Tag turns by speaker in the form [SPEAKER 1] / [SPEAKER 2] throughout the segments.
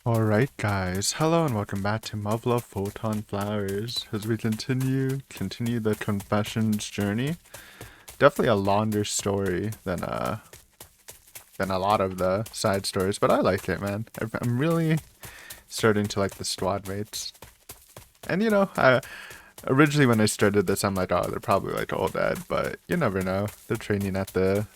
[SPEAKER 1] Alright guys, hello and welcome back to Muv Luv Photonflowers as we continue the confessions journey. Definitely a longer story than a lot of the side stories, but I like it, man. I'm really starting to like the squad mates. And you know, originally when I started this I'm like, oh, they're probably like all dead, but you never know. They're training at the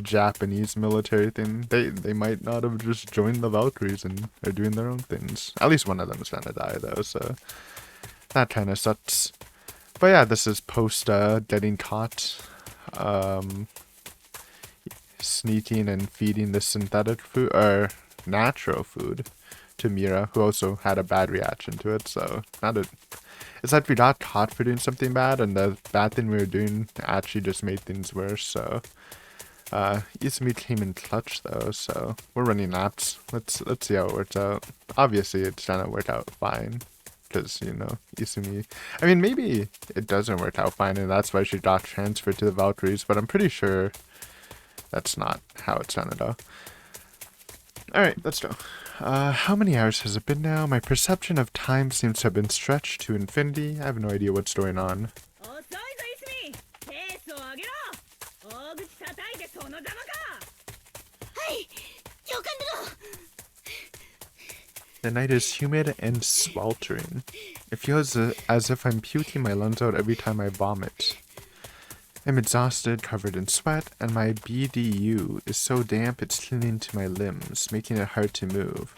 [SPEAKER 1] Japanese military thing. They might not have just joined the Valkyries and are doing their own things. At least one of them is gonna die though, so that kind of sucks. But yeah, this is post getting caught, sneaking and feeding the synthetic food or natural food to Mira, who also had a bad reaction to it. So it's like we got caught for doing something bad, and the bad thing we were doing actually just made things worse. So. Izumi came in clutch though, so we're running laps. Let's see how it works out. Obviously, it's gonna work out fine, because you know Izumi. I mean, maybe it doesn't work out fine, and that's why she got transferred to the Valkyries. But I'm pretty sure that's not how it's gonna go. All right, let's go. How many hours has it been now? My perception of time seems to have been stretched to infinity. I have no idea what's going on. The night is humid and sweltering. It feels as if I'm puking my lungs out every time I vomit. I'm exhausted, covered in sweat, and my BDU is so damp it's clinging to my limbs, making it hard to move.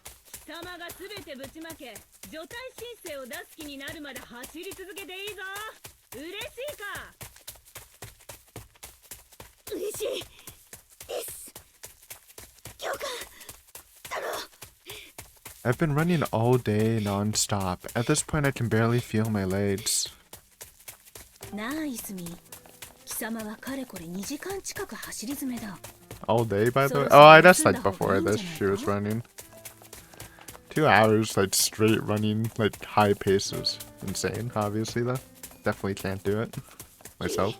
[SPEAKER 1] I've been running all day non-stop. At this point I can barely feel my legs. All day, by the way? Oh, I guess like before this she was running. 2 hours like straight running, like high paces. Insane, obviously though. Definitely can't do it myself.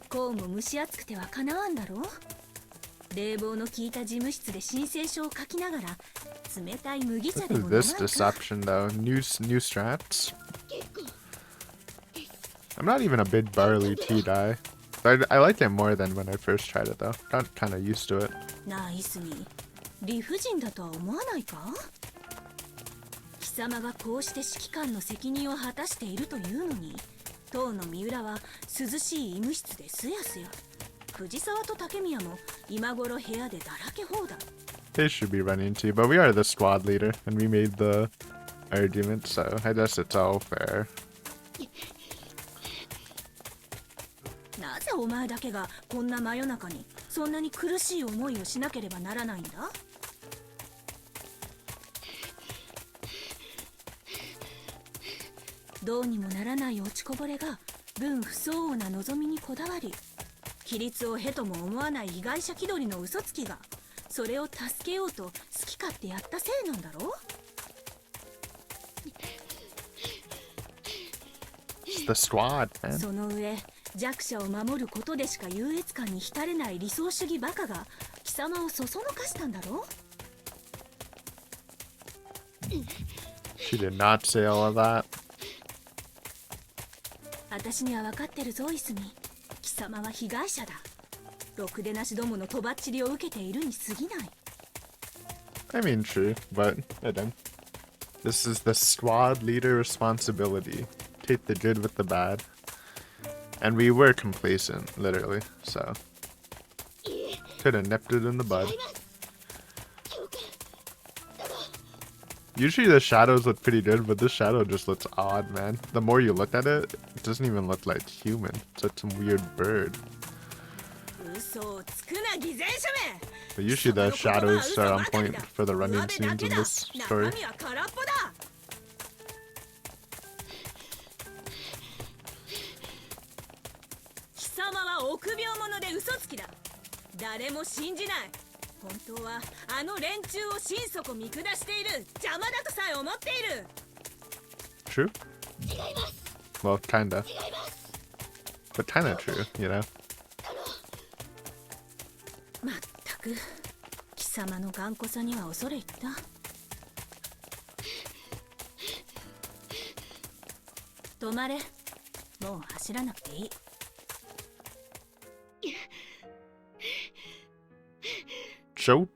[SPEAKER 2] こうも蒸し暑くてはかなわんだろう。冷房の効いた事務室で申請書を書きながら冷たい麦茶でも飲まないか。This deception though, new strats. I'm not even a big barley tea guy. I like it more than when I first tried it though. Got kind of used to it. なあ、イスミ、理不尽だとは思わないか？貴様がこうして指揮官の責任を果たしているというのに。当の三浦は涼しい医務室ですやすや。藤沢と竹宮も今頃部屋でだらけ放題。They should be running too, but we are the squad leader and we made the argument, so I guess it's all fair. なぜお前だけがこんな真夜中にそんなに苦しい思いをしなければならないんだ？どうにもならない落ちこぼれが分不相応な望みにこだわり、規律をへとも思わない被害者気取りの嘘つきがそれを助けようと好き勝手やったせいなんだろう。The squad, man. その上、弱者を守ることでしか優越感に浸れない理想主義バカが貴様をそそのかしたんだろう。She did not say all of that. 私には分かってるぞ、イスミ。貴様は被害者だ。ろくでなしどものとばっちりを受けているに過ぎない。I mean, true, but again, this is the squad leader responsibility. Take the good with the bad. And we were complacent, literally, so could have nipped it in the bud. Usually the shadows look pretty good, but this shadow just looks odd, man. The more you look at it, it doesn't even look like human. It's like some weird bird. But usually the shadows are on point for the running scenes in this story. 貴様は臆病者で嘘つきだ。誰も信じない。本当はあの連中を心底見下している邪魔だとさえ思っている。True? Well, kinda. But kinda true, you know? く貴様の頑固さには恐れ入った。止まれ。もう走らなくていい。
[SPEAKER 1] Joke?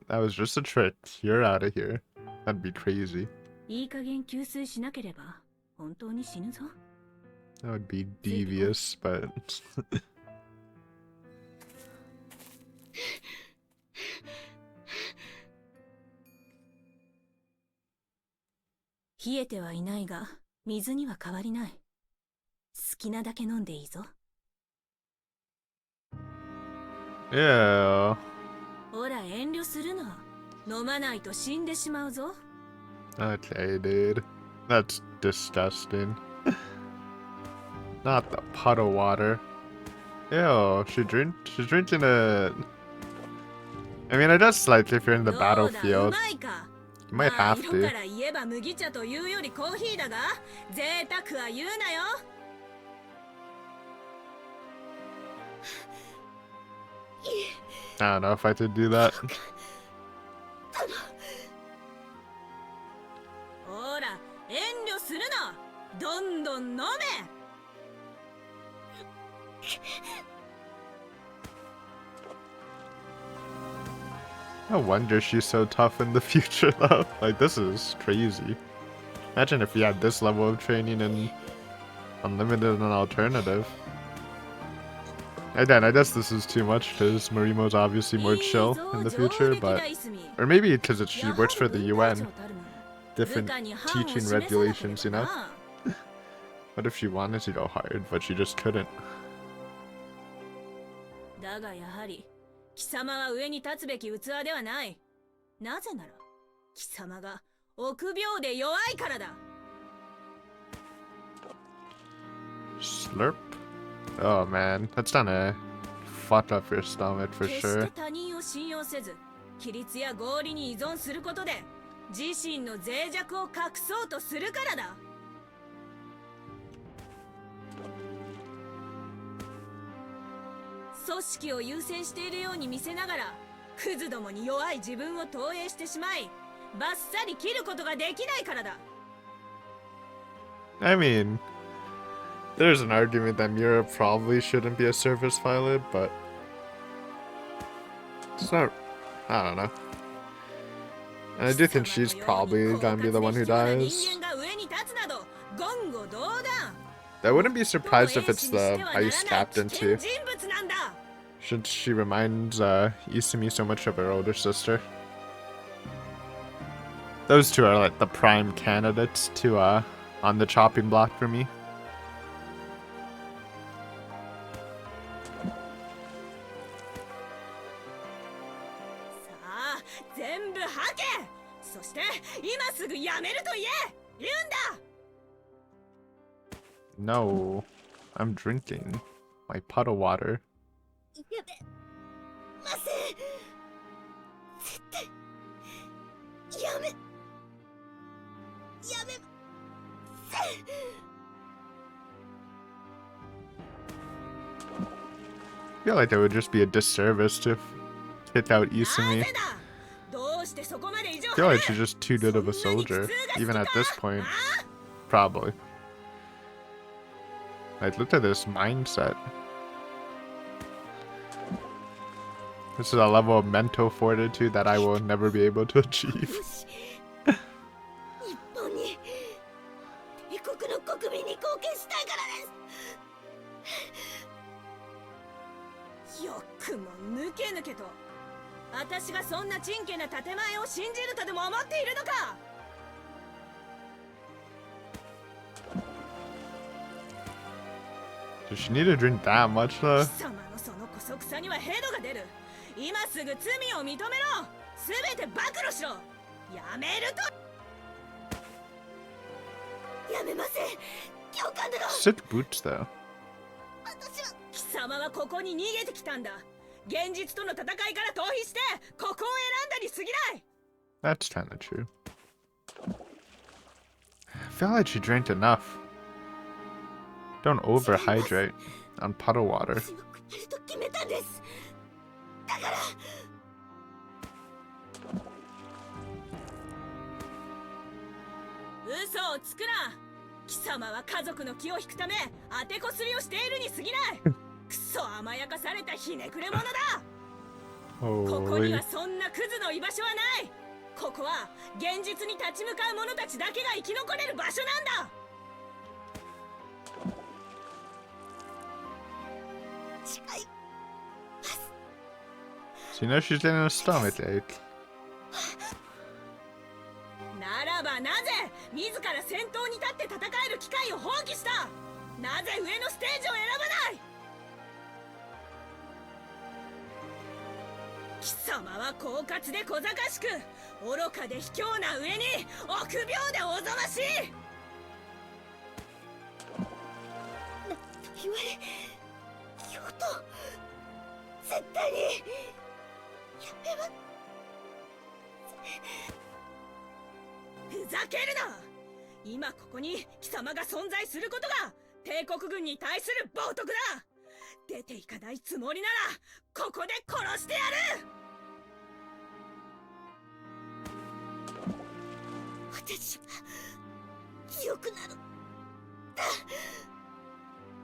[SPEAKER 1] That was just a trick. You're out of here. That'd be crazy.
[SPEAKER 2] いい加減給水しなければ本当に死ぬぞ。
[SPEAKER 1] That would be devious, but
[SPEAKER 2] 冷えてはいないが水には変わりない。好きなだけ飲んでいいぞ。
[SPEAKER 1] yeah.
[SPEAKER 2] ほら遠慮するな。飲まないと死んでしまうぞ。
[SPEAKER 1] Okay, dude. That's disgusting. Not the puddle water. Ew, she's drinking it. I mean, it does slightly if you're in the battlefield. You might have to.
[SPEAKER 2] から言えば麦茶というよりコーヒーだが、贅沢は言うなよ。
[SPEAKER 1] I don't know if I could do that.
[SPEAKER 2] ほら、遠慮するな。どんどん飲め。
[SPEAKER 1] No wonder she's so tough in the future, though. Like, this is crazy. Imagine if you had this level of training in Unlimited and Alternative. Again, I guess this is too much because Marimo's obviously more chill in the future, but... Or maybe because she works for the UN. Different teaching regulations, you know? What if she wanted to go hard, but she just couldn't?
[SPEAKER 2] だがやはり貴様は上に立つべき器ではない。なぜなら貴様が臆病で弱いからだ。
[SPEAKER 1] Slurp? Oh man, that's gonna fuck up your stomach for
[SPEAKER 2] 決し
[SPEAKER 1] sure.
[SPEAKER 2] て他人を信用せず、規律や合理に依存することで自身の脆弱を隠そうとするからだ。組織を優先しているように見せながら、クズどもに弱い自分を投影してしまい、バッサリ切ることができないからだ。
[SPEAKER 1] I mean, there's an argument that Mira probably shouldn't be a service pilot, but it's not. I don't know. And I do think she's probably gonna be the one who dies. I wouldn't be surprised if it's the ice captain too, since she reminds Isumi so much of her older sister. Those two are like the prime candidates to on the chopping block for me. No, I'm drinking my puddle water. I feel like that would just be a disservice to hit out Isumi. I feel like she's just too good of a soldier, even at this point. Probably. Like, look at this mindset. This is a level of mental fortitude that I will never be able to achieve. Does she need to drink that much though? Sick boots though. That's kinda true. I feel like she drank enough. Don't overhydrate on puddle water.
[SPEAKER 2] 嘘をつくな。貴様は家族の気を引くため当てこすりをしているに過ぎない。クソ甘やかされたひねくれ者だ。ここにはそんなクズの居場所はない。ここは現実に立ち向かう者たちだけが生き残れる場所なんだ。違います。
[SPEAKER 1] She knows she's in a stomachache.
[SPEAKER 2] ならばなぜ自ら先頭に立って戦える機会を放棄した。なぜ上のステージを選ばない。貴様は狡猾で小賢しく愚かで卑怯な上に臆病でおぞましい。なんと言われようと絶対にやめます。ふざけるな。今ここに貴様が存在することが帝国軍に対する冒涜だ。出ていかないつもりならここで殺してやる。私は強くなる。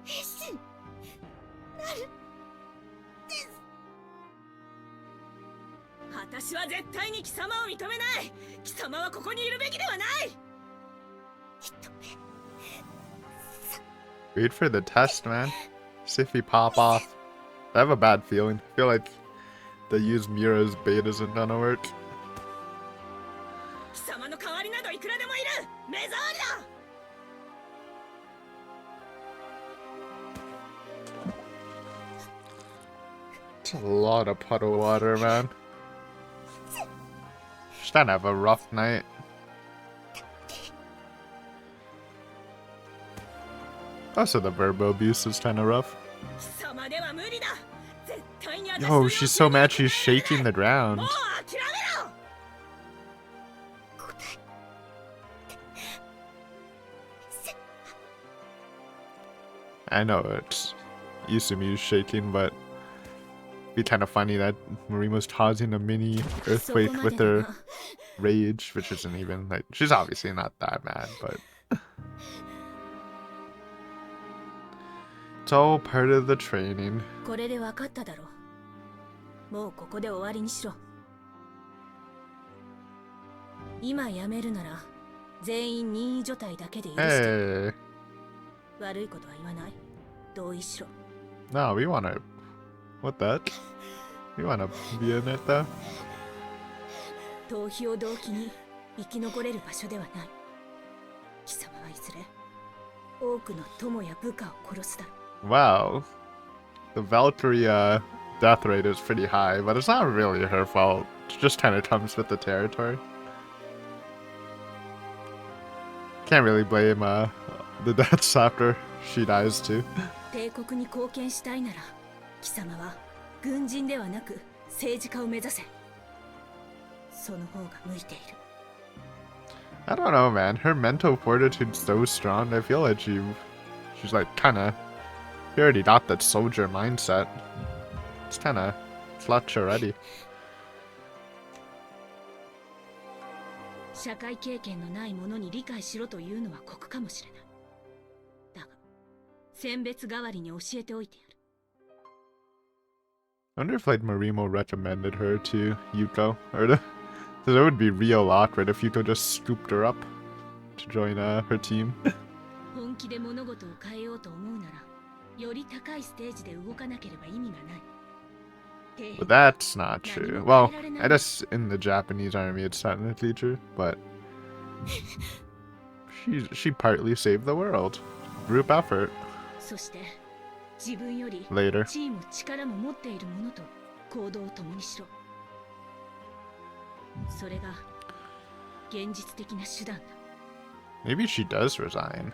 [SPEAKER 2] 兵士になるです。私は絶対に貴様を認めない。貴様はここにいるべきではない。
[SPEAKER 1] Wait for the test, man. See if we pop off. I have a bad feeling. I feel like they use Mira's bait isn't gonna work.
[SPEAKER 2] 貴様の代わりなどいくらでもいる。目障りだ。
[SPEAKER 1] It's a lot of puddle water, man. She's gonna have a rough night. Also, the verbal abuse is kind of rough. Yo, she's so mad she's shaking the ground. I know it's Yusumi's shaking, but it'd be kind of funny that Marima's causing a mini earthquake with her rage, which isn't even like she's obviously not that mad, but it's all part of the training.
[SPEAKER 2] これで分かっただろう。もうここで終わりにしろ。今やめるなら全員任意除隊だけで許して。
[SPEAKER 1] Hey.
[SPEAKER 2] 悪いことは言わない。同意しろ。
[SPEAKER 1] No, we wanna. What that? We wanna be in it though.
[SPEAKER 2] 逃避を動機に生き残れる場所ではない。貴様はいずれ多くの友や部下を殺すだろう。
[SPEAKER 1] Wow. The Valkyrie death rate is pretty high, but it's not really her fault. It just kind of comes with the territory. Can't really blame the deaths after she dies too.
[SPEAKER 2] 帝国に貢献したいなら、貴様は軍人ではなく政治家を目指せ。その方が向いている。
[SPEAKER 1] I don't know, man. Her mental fortitude's so strong. I feel like she's like kind of. She already got that soldier mindset. It's kind of clutch already.
[SPEAKER 2] 社会経験のない者に理解しろというのは酷かもしれない。だが、選別代わりに教えておいてやる。
[SPEAKER 1] I wonder if like Marimo recommended her to Yuko, or because it would be real awkward if Yuko just scooped her up to join her team.
[SPEAKER 2] 本気で物事を変えようと思うなら、より高いステージで動かなければ意味がない。
[SPEAKER 1] But that's not true. Well, I guess in the Japanese army it's technically true, but she partly saved the world. Group effort.
[SPEAKER 2] そして自分より
[SPEAKER 1] Later.
[SPEAKER 2] チーム力も持っている者と行動を共にしろ。それが現実的な手段だ。
[SPEAKER 1] Maybe she does resign.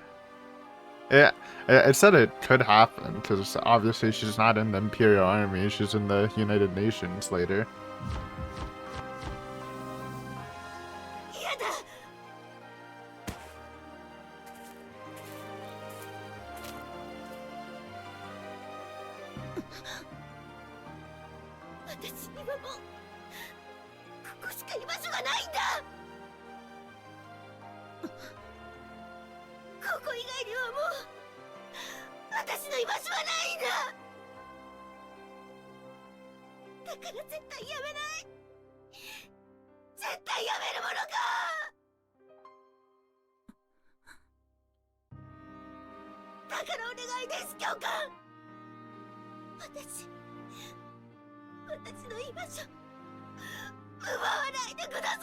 [SPEAKER 1] Yeah, it said it could happen because obviously she's not in the Imperial Army; she's in the United Nations later.
[SPEAKER 2] 私にはもうここしか居場所がないんだ。ここ以外にはもう私の居場所はないんだ。だから絶対やめない。絶対やめるものか。だからお願いです、教官。私の居場所奪わないでくださ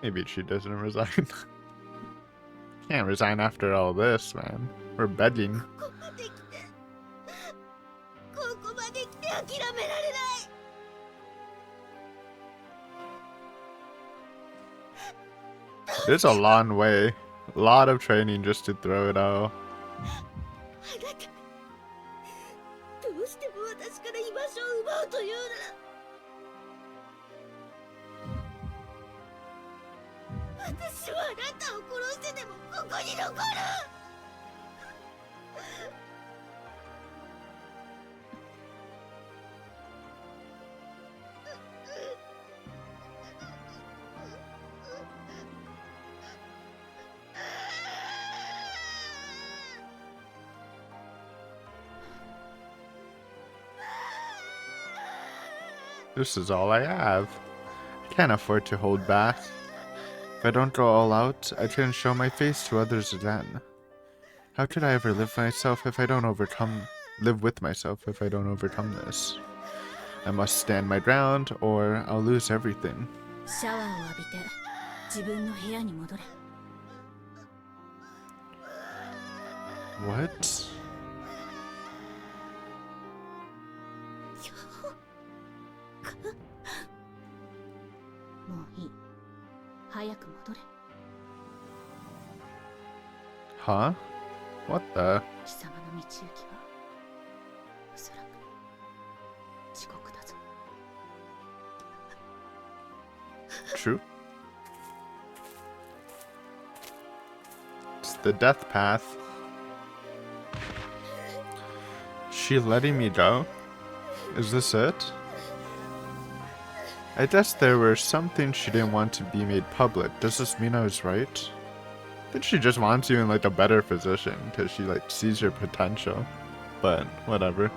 [SPEAKER 2] い。Maybe she doesn't resign. Can't resign after all this, man. We're begging. ここまで来て諦められない。There's a long way. A lot of training just to throw it out. あなた、どうしても私から居場所を奪うというなら、私はあなたを殺してでもここに残る。This is all I have. I can't afford to hold back. If I don't go all out, I can't show my face to others again. How could I ever live with myself if I don't overcome this? I must stand my ground, or I'll lose everything. What? Huh? What the? True. It's the death path. She letting me go? Is this it? I guess there were some things she didn't want to be made public. Does this mean I was right? I think she just wants you in like a better position because she like sees your potential. But whatever.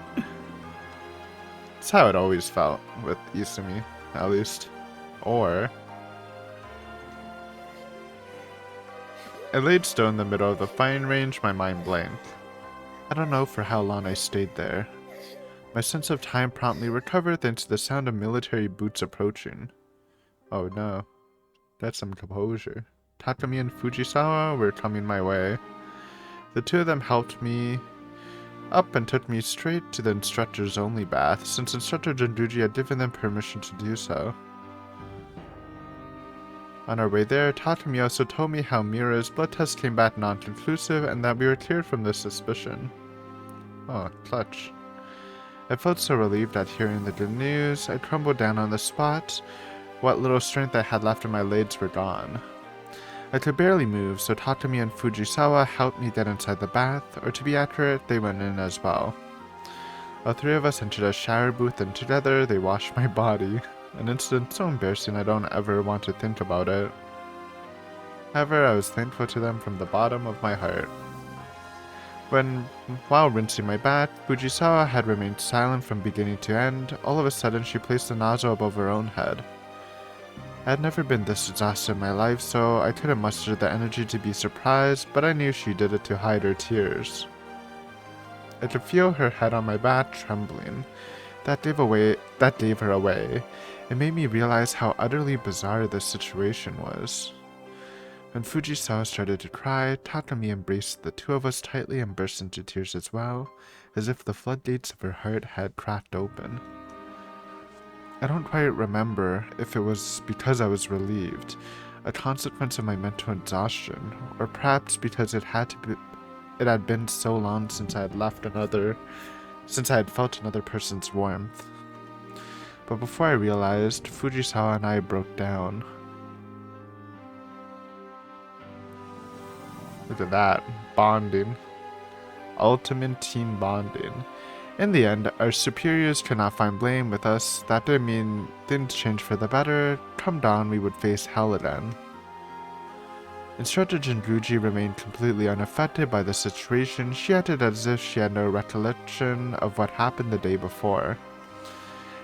[SPEAKER 2] It's how it always felt with Isumi, at least. Or I laid still in the middle of the firing range, my mind blank. I don't know for how long I stayed there. My sense of time promptly recovered thanks to the sound of military boots approaching. Oh no. That's some composure. Takumi and Fujisawa were coming my way. The two of them helped me up and took me straight to the instructor's only bath, since Instructor Jinduji had given them permission to do so. On our way there, Takumi also told me how Mira's blood test came back non-conclusive and that we were cleared from this suspicion. Oh, clutch. I felt so relieved at hearing the good news, I crumbled down on the spot. What little strength I had left in my legs were gone. I could barely move, so Takumi and Fujisawa helped me get inside the bath, or to be accurate, they went in as well. All three of us entered a shower booth and together they washed my body. An incident so embarrassing I don't ever want to think about it. However, I was thankful to them from the bottom of my heart. While rinsing my back, Fujisawa had remained silent from beginning to end. All of a sudden, she placed the nozzle above her own head. I had never been this exhausted in my life, so I couldn't muster the energy to be surprised, but I knew she did it to hide her tears. I could feel her head on my back trembling. That gave her away. It made me realize how utterly bizarre this situation was. When Fujisawa started to cry, Takumi embraced the two of us tightly and burst into tears as well, as if the floodgates of her heart had cracked open. I don't quite remember if it was because I was relieved, a consequence of my mental exhaustion, or perhaps because it had been so long since I had felt another person's warmth. But before I realized, Fujisawa and I broke down. Look at that. Bonding. Ultimate team bonding.
[SPEAKER 1] In the end, our superiors could not find blame with us. That didn't mean things changed for the better. Come dawn, we would face hell again. Instructor Jinruji remained completely unaffected by the situation. She acted as if she had no recollection of what happened the day before.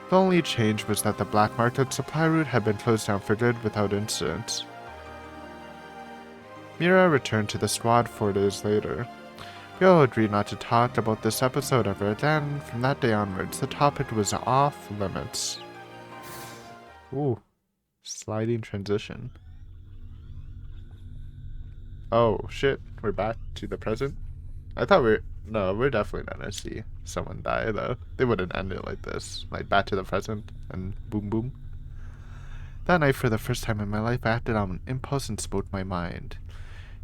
[SPEAKER 1] The only change was that the black market supply route had been closed down for good without incident. Mira returned to the squad 4 days later. We all agreed not to talk about this episode ever again. From that day onwards, the topic was off limits. Ooh, sliding transition. Oh shit, we're back to the present? I thought we're definitely not gonna see someone die though. They wouldn't end it like this, like back to the present and boom boom. That night, for the first time in my life, I acted on an impulse and spoke my mind.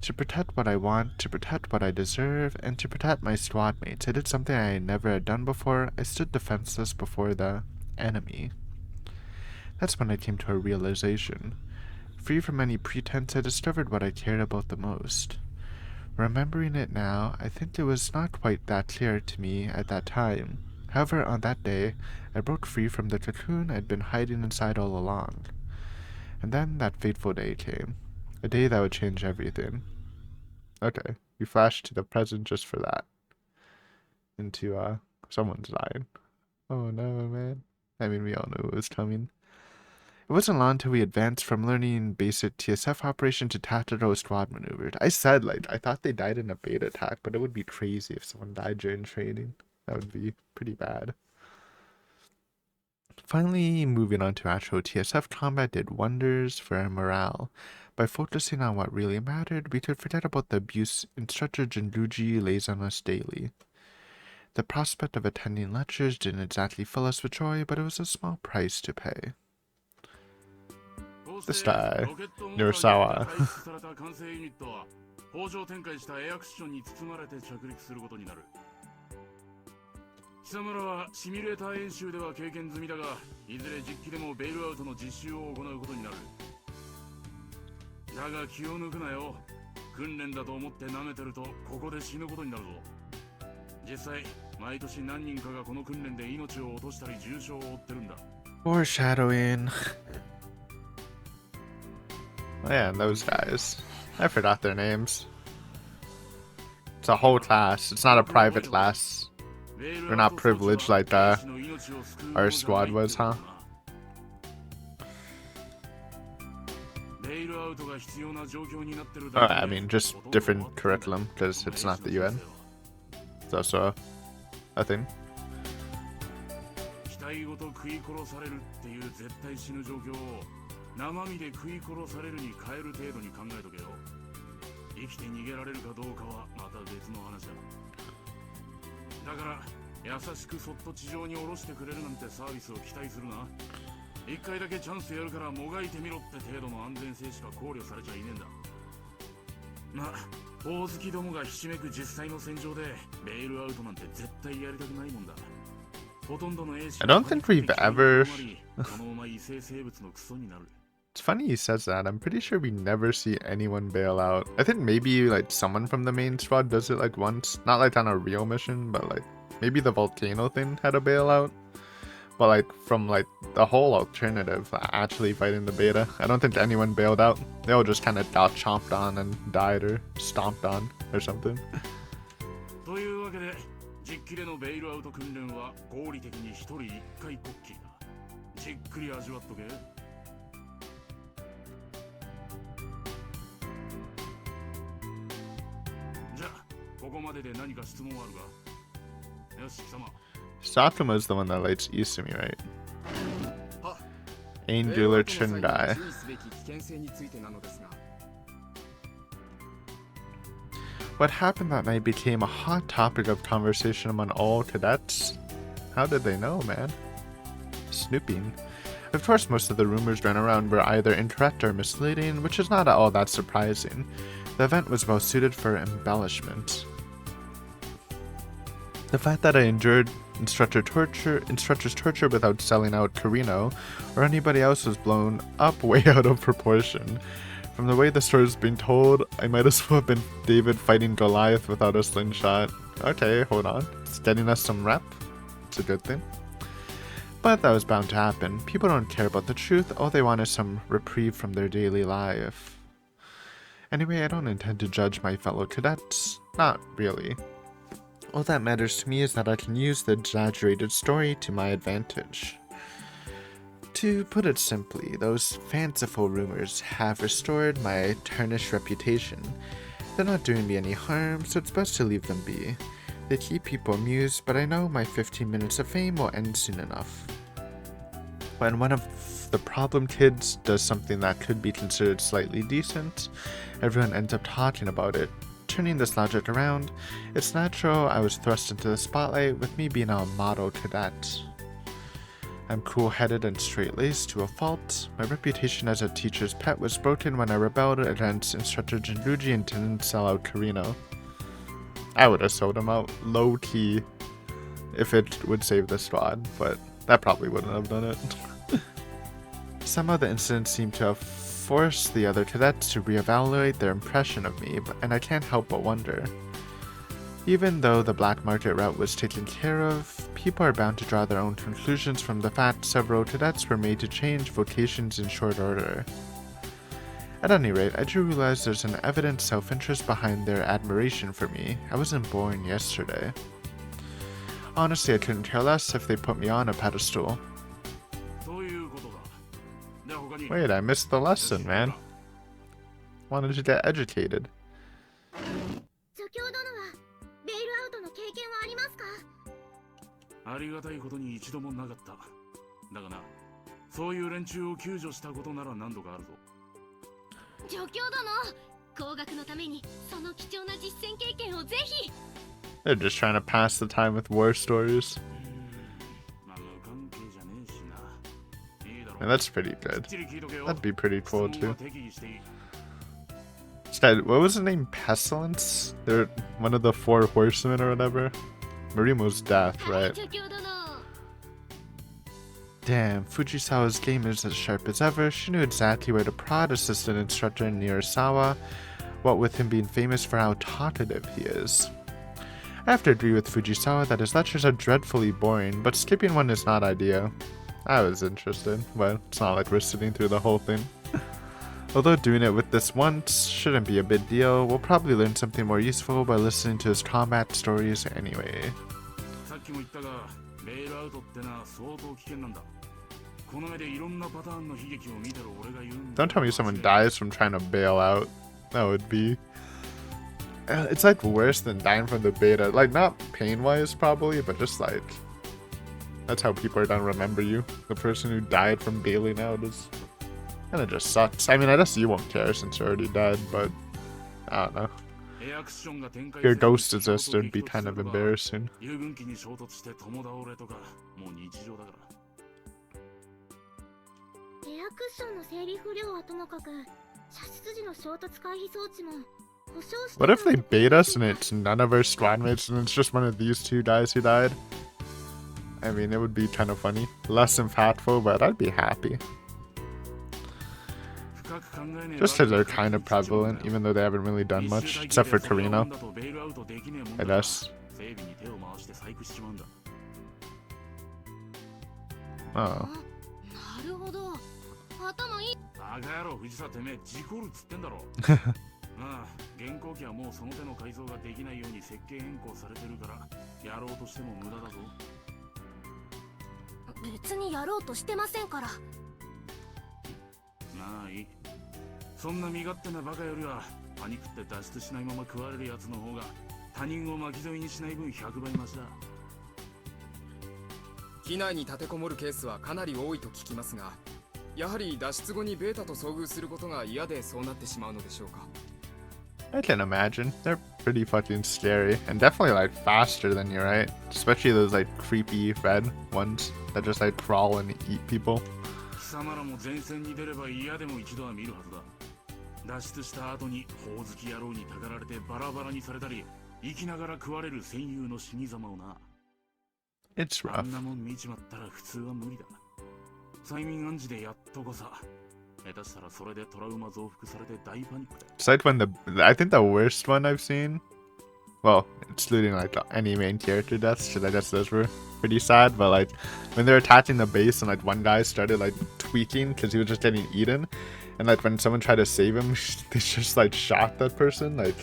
[SPEAKER 1] To protect what I want, to protect what I deserve, and to protect my squad mates. I did something I never had done before. I stood defenseless before the enemy. That's when I came to a realization. Free from any pretense, I discovered what I cared about the most. Remembering it now, I think it was not quite that clear to me at that time. However, on that day, I broke free from the cocoon I'd been hiding inside all along. And then that fateful day came. A day that would change everything. Okay, we flashed to the present just for that. Into, someone's dying. Oh no, man. I mean, we all knew it was coming. It wasn't long until we advanced from learning basic TSF operation to tactical squad maneuvers. I said, like, I thought they died in a beta attack, but it would be crazy if someone died during training. That would be pretty bad. Finally, moving on to actual TSF combat did wonders for our morale. By focusing on what really mattered, we could forget about the abuse Instructor Jinruji lays on us daily. The prospect of attending lectures didn't exactly fill us with joy, but it was a small price to pay. This guy, Nurasawa.
[SPEAKER 2] 貴様らはシミュレーター演習では経験済みだが、いずれ実機でもベイルアウトの実習を行うことになる。だが気を抜くなよ。訓練だと思って舐めてるとここで死ぬことになるぞ。実際、毎年何人かがこの訓練で命を落としたり重傷を負ってるんだ。Foreshadowing. Oh yeah, and those guys. I forgot their names. It's a whole class. It's not a private class. We're not privileged like our squad was, huh? Oh, I mean, just different curriculum, because it's not the UN. It's also a thing. 生身で食い殺されるに変える程度に考えとけよ。生きて逃げられるかどうかはまた別の話だ。だから優しくそっと地上に下ろしてくれるなんてサービスを期待するな。一回だけチャンスやるからもがいてみろって程度の安全性しか考慮されちゃいねえんだ。まあ、大好きどもがひしめく実際の戦場でベイルアウトなんて絶対やりたくないもんだ。ほとんどの兵士 I don't think we've ever It's funny he says that. I'm pretty sure we never see anyone bail out. I think maybe like someone from the main squad does it like once. Not like on a real mission, but like maybe the volcano thing had a bailout. But like from like the whole alternative, actually fighting the beta, I don't think anyone bailed out. They all just kind of got chomped on and died or stomped on or something. というわけで実機でのベイルアウト訓練は合理的に一人一回こっきりだ。じっくり味わっとけ。Sakuma is the one that lights Izumi, right? Angular chin guy. What happened that night became a hot topic of conversation among all cadets. How did they know, man? Snooping. Of course, most of the rumors ran around were either incorrect or misleading, which is not at all that surprising. The event was well suited for embellishment. The fact that I endured instructor's torture without selling out Carino or anybody else was blown up way out of proportion. From the way the story is being told, I might as well have been David fighting Goliath without a slingshot. Okay, hold on. It's getting us some rep.
[SPEAKER 1] It's a good thing. But that was bound to happen. People don't care about the truth. All they want is some reprieve from their daily life. Anyway, I don't intend to judge my fellow cadets. Not really. All that matters to me is that I can use the exaggerated story to my advantage. To put it simply, those fanciful rumors have restored my tarnished reputation. They're not doing me any harm, so it's best to leave them be. They keep people amused, but I know my 15 minutes of fame will end soon enough. When one of the problem kids does something that could be considered slightly decent, everyone ends up talking about it. Turning this logic around, it's natural I was thrust into the spotlight with me being a model cadet. I'm cool-headed and straight-laced to a fault. My reputation as a teacher's pet was broken when I rebelled against Instructor Jinruji and didn't sell out Karino. I would have sold him out low-key if it would save the squad, but that probably wouldn't have done it. Somehow the incident seemed to have forced the other cadets to reevaluate their impression of me, and I can't help but wonder. Even though the black market route was taken care of, people are bound to draw their own conclusions from the fact several cadets were made to change vocations in short order. At any rate, I do realize there's an evident self-interest behind their admiration for me. I wasn't born yesterday. Honestly, I couldn't care less if they put me on a pedestal. Wait, I missed the lesson, man. Wanted to get educated. They're just trying to pass the time with war stories. And that's pretty good. That'd be pretty cool too. What was his name? Pestilence? They're one of the 4 horsemen or whatever. Marimo's death, right? Damn, Fujisawa's game is as sharp as ever. She knew exactly where to prod Assistant Instructor Nirasawa, what with him being famous for how talkative he is. I have to agree with Fujisawa that his lectures are dreadfully boring, but skipping one is not ideal. I was interested, but it's not like we're sitting through the whole thing. Although doing it with this once shouldn't be a big deal, we'll probably learn something more useful by listening to his combat stories anyway. Don't tell me someone dies from trying to bail out. That would be... It's like worse than dying from the beta. Like, not pain-wise probably, but just like... That's how people are gonna remember you. The person who died from bailing out is... kinda just sucks. I mean, I guess you won't care since you're already dead, but... I don't know. Your ghost existed would be kind of embarrassing. What if they bait us and it's none of our squad mates and it's just one of these 2 guys who died? I mean, it would be kind of funny. Less impactful, but I'd be happy. Just because they're kind of prevalent, even though they haven't really done much, except for Karino, I guess. Oh. I can imagine. They're pretty fucking scary. And definitely like faster than you, right? Especially those like creepy red ones that just like crawl and eat people. It's rough. It's like when I think the worst one I've seen Well, excluding like any main character deaths, because I guess those were pretty sad. But like when they're attacking the base and like one guy started like tweaking because he was just getting eaten, and like when someone tried to save him, they just like shot that person. Like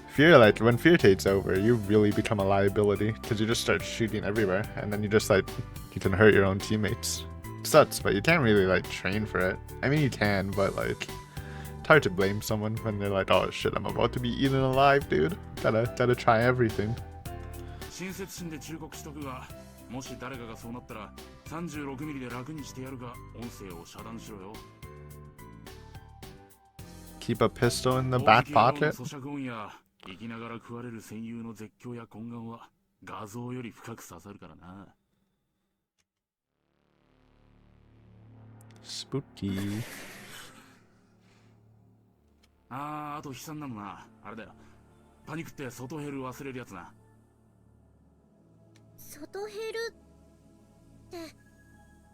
[SPEAKER 1] fear, like when fear takes over, you really become a liability because you just start shooting everywhere, and then you just like you can hurt your own teammates. It sucks, but you can't really like train for it. I mean, you can, but like. It's hard to blame someone when they're like, oh shit, I'm about to be eaten alive, dude. Gotta try everything. Keep a pistol in the back pocket? Spooky.
[SPEAKER 2] あと悲惨なのな、あれだよ。パニックって外ヘル忘れるやつな。外ヘルって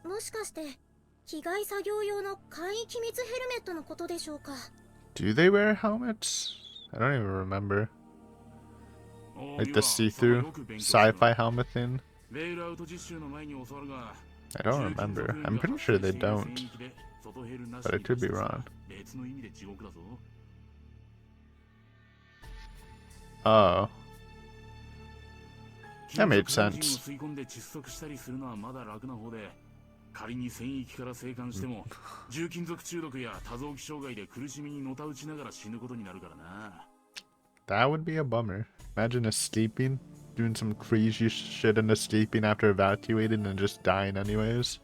[SPEAKER 2] もしかして被害作業用の簡易機密ヘルメットのことでしょうか。
[SPEAKER 1] Do they wear helmets? I don't even remember. Like the see-through sci-fi helmet thing? I don't remember. I'm pretty sure they don't. But I could be wrong. Oh. That made sense. 仮に戦域から生還しても重金属中毒や多臓器障害で苦しみにのたうちながら死ぬことになるからな。That would be a bummer. Imagine escaping, doing some crazy shit and escaping after evacuating and just dying anyways.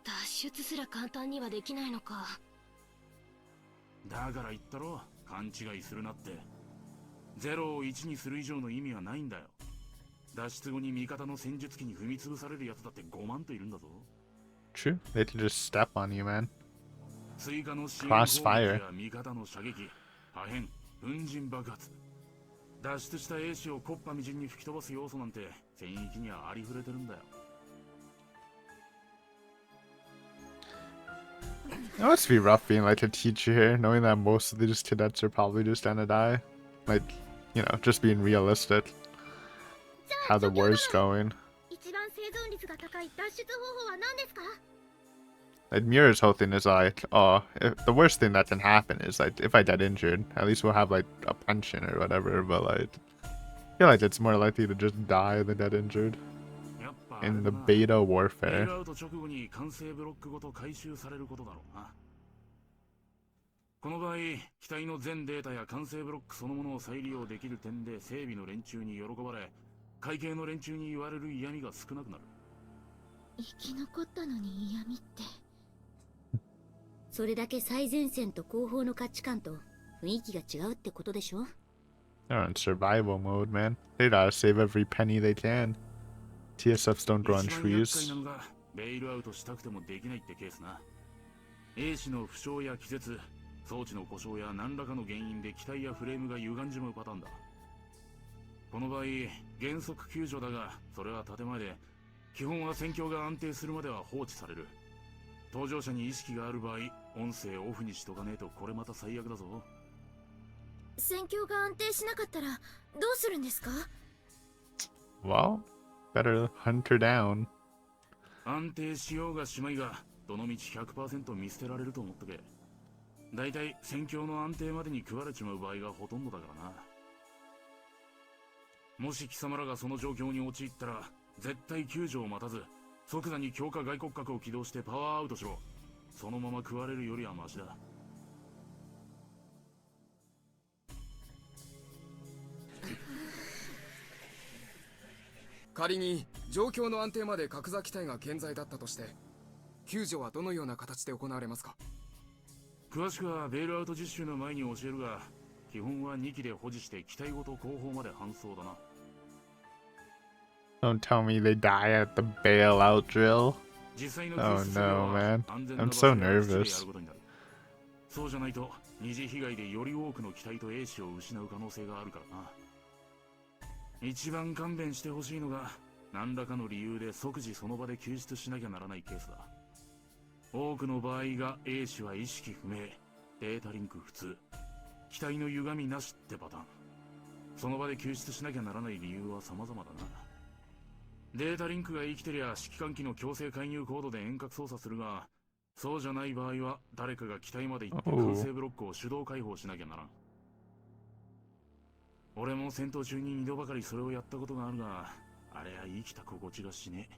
[SPEAKER 2] 脱出すら簡単にはできないのか。だから言ったろ、勘違いするなって。0を1にする以上の意味はないんだよ。脱出後に味方の戦術機に踏み潰されるやつだって5万といるんだぞ。
[SPEAKER 1] True, they can just step on you, man.
[SPEAKER 2] 追加の支援攻撃や味方の射撃、破片、粉塵爆発。脱出した兵士を木っ端みじんに吹き飛ばす要素なんて戦域にはありふれてるんだよ。
[SPEAKER 1] It must be rough being like a teacher here, knowing that most of these cadets are probably just gonna die. Like, you know, just being realistic. How the war's going. Like, Mira's whole thing is like, oh, the worst thing that can happen is like, if I get injured, at least we'll have like a pension or whatever, but like, I feel like it's more likely to just die than get injured. In the beta warfare. この場合、機体の全データや管制ブロックそのものを再利用できる点で整備の連中に喜ばれ、会計の連中に言われる嫌味が少なくなる。生き残ったのに嫌味って。それだけ最前線と後方の価値観と雰囲気が違うってことでしょ? They're on survival mode, man. They gotta save every penny they can. TSFs don't grow on trees. ベイルアウトしたくてもできないってケースな。兵士の負傷や気絶、装置の故障や何らかの原因で機体やフレームが歪んじまうパターンだ。この場合、原則救助だが、それは建前で、基本は戦況が安定するまでは放置される。搭乗者に意識がある場合、音声オフにしとかねえとこれまた最悪だぞ。戦況が安定しなかったらどうするんですか? Well, better hunt her down. 安定しようがしまいが、どのみち 100% 見捨てられると思っとけ。だいたい戦況の安定までに食われちまう場合がほとんどだからな。もし貴様らがその状況に陥ったら、絶対救助を待たず、即座に強化外骨格を起動してパワーアウトしろ。そのまま食われるよりはマシだ。
[SPEAKER 3] 仮に状況の安定まで格座機体が健在だったとして、救助はどのような形で行われますか?
[SPEAKER 2] 詳しくはベールアウト実習の前に教えるが、基本は2機で保持して機体ごと後方まで搬送だな。
[SPEAKER 1] Don't tell me they die at the bailout drill. Oh no, man. I'm so nervous.
[SPEAKER 2] そうじゃないと二次被害でより多くの機体と兵士を失う可能性があるからな。一番勘弁してほしいのが、何らかの理由で即時その場で救出しなきゃならないケースだ。
[SPEAKER 4] 多くの場合が A 氏は意識不明、データリンク普通、機体の歪みなしってパターン。その場で救出しなきゃならない理由は様々だな。データリンクが生きてりゃ指揮官機の強制介入コードで遠隔操作するが、そうじゃない場合は誰かが機体まで行って管制ブロックを手動解放しなきゃならん。俺も戦闘中に2度ばかりそれをやったことがあるが、あれは生きた心地がしねえ。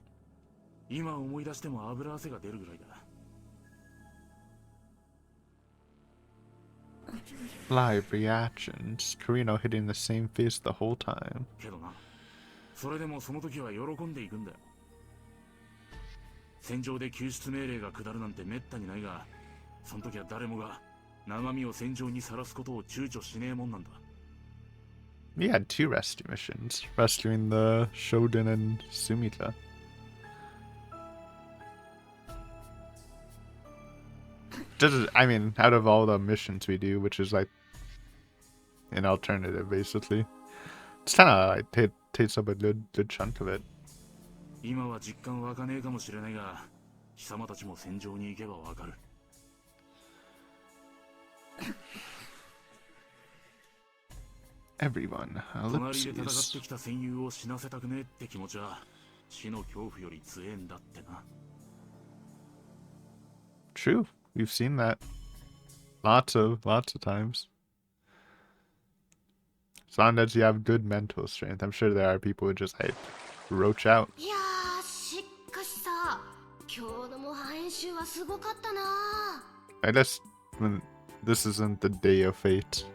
[SPEAKER 4] 今思い出しても油汗が出るぐらいだ。
[SPEAKER 1] Live reactions. Carino hitting the same face the whole time.
[SPEAKER 4] けどな、それでもその時は喜んでいくんだよ。戦場で救出命令が下るなんてめったにないが、その時は誰もが生身を戦場にさらすことを躊躇しねえもんなんだ。
[SPEAKER 1] We had 2 rescue missions, rescuing the Shoden and Sumita. I mean, out of all the missions we do, which is like an alternative, basically, it's kind of like takes up a good chunk of it.
[SPEAKER 4] 今は実感湧かねえかもしれないが、貴様たちも戦場に行けばわかる。
[SPEAKER 1] Everyone,
[SPEAKER 4] 隣で戦
[SPEAKER 1] ellipses.
[SPEAKER 4] ってきた戦友を死なせたくねえって気持ちは死の恐怖より強えんだってな。
[SPEAKER 1] True, we've seen that lots of times. As long as you have good mental strength, I'm sure there are people who just like roach out.
[SPEAKER 2] いやー、しかしさ、今日の模範演習はすごかったな。
[SPEAKER 1] I guess when this isn't the day of fate,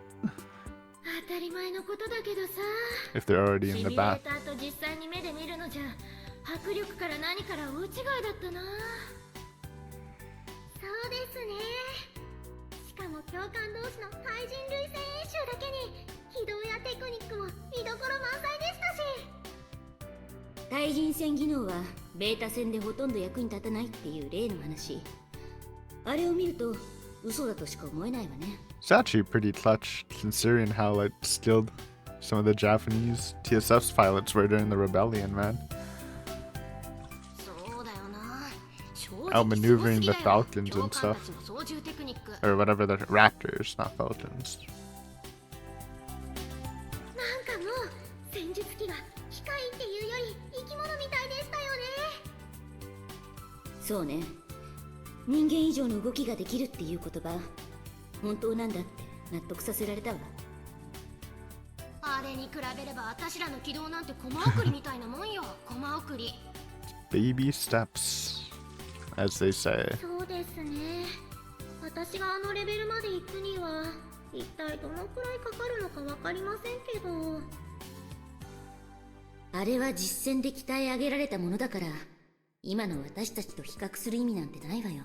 [SPEAKER 2] 当たり前のことだけどさ、
[SPEAKER 1] if they're already
[SPEAKER 2] シ
[SPEAKER 1] in
[SPEAKER 2] ミュ
[SPEAKER 1] the
[SPEAKER 2] レー
[SPEAKER 1] bath.
[SPEAKER 2] ターと実際に目で見るのじゃ迫力から何から大違いだったな。そうですね。しかも教官同士の対人類戦演習だけに軌道やテクニックも見どころ満載でしたし、対人戦技能はベータ戦でほとんど役に立たないっていう例の話、あれを見ると嘘だとしか思えないわね。
[SPEAKER 1] It's actually pretty clutch, considering how like skilled some of the Japanese TSS pilots were during the rebellion, man.
[SPEAKER 2] そうだよな。
[SPEAKER 1] Outmaneuvering the Falcons and stuff.
[SPEAKER 2] 教官たちの操縦テクニック、
[SPEAKER 1] Or whatever, the Raptors, not Falcons.
[SPEAKER 2] なんかもう戦術機が機械っていうより生き物みたいでしたよね。そうね。人間以上の動きができるっていう言葉、本当なんだって納得させられたわ。あれに比べれば私らの軌道なんてコマ送りみたいなもんよ。コマ送り。
[SPEAKER 1] Baby steps, as they say.
[SPEAKER 2] そうですね。私があのレベルまで行くには一体どのくらいかかるのかわかりませんけど。あれは実戦で鍛え上げられたものだから、今の私たちと比較する意味なんてないわよ。